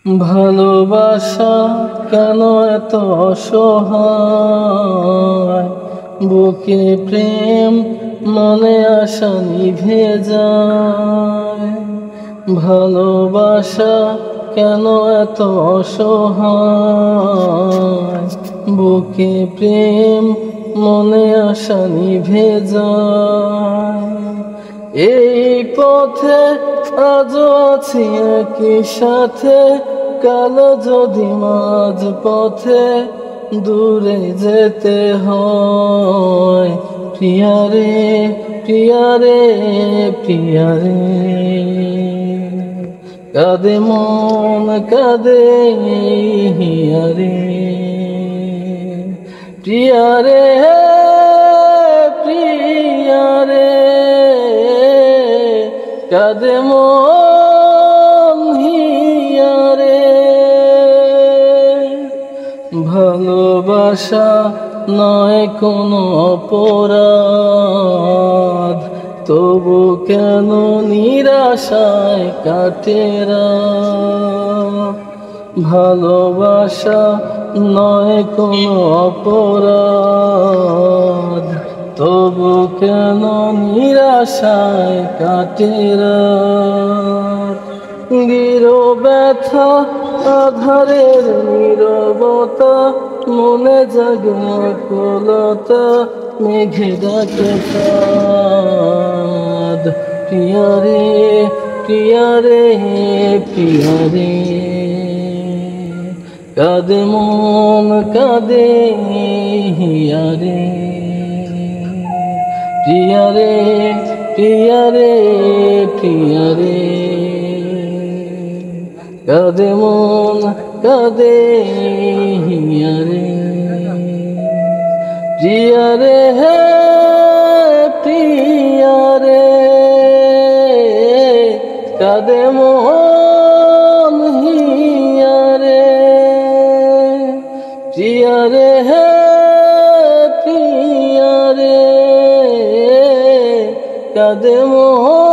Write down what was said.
ভালোবাসা কেন এত অসহায়, বুকে প্রেম মনে আশা নিভে যায়। ভালোবাসা কেন এত অসহায়, বুকে প্রেম মনে আশা নিভে যায়। এই পথে আজও আছি একই সাথে, কালো যদি মাঝ পথে দূরে যেতে হয়। প্রিয়ারে প্রিয়ারে প্রিয়ারে, কাঁদে মন কাঁদে হিয়ারে। প্রিয়ারে প্রিয়ারে, কাঁদে মন হিয়ারে। ভালোবাসা নয় কোনো অপরাধ, তবু কেন নিরাশায় কাটে রাত। ভালোবাসা নয় কোনো অপরাধ, তবু কেন নিরাশায় কাটে রাত। গিরো ব্যথা আধারের নীরবতা, মনে জাগে আকুলতা, মেঘে ডাকে চাঁদ। প্রিয়ারে প্রিয়ারে প্রিয়ারে, কাঁদে মন কাঁদে হিয়ারে। প্রিয়ারে প্রিয়ারে প্রিয়ারে, কাঁদে মন কাঁদে হিয়ারে। প্রিয়ারে প্রিয়ারে, কাঁদে মন হিয়ারে। প্রিয়ারে প্রিয়ারে, কাঁদে মন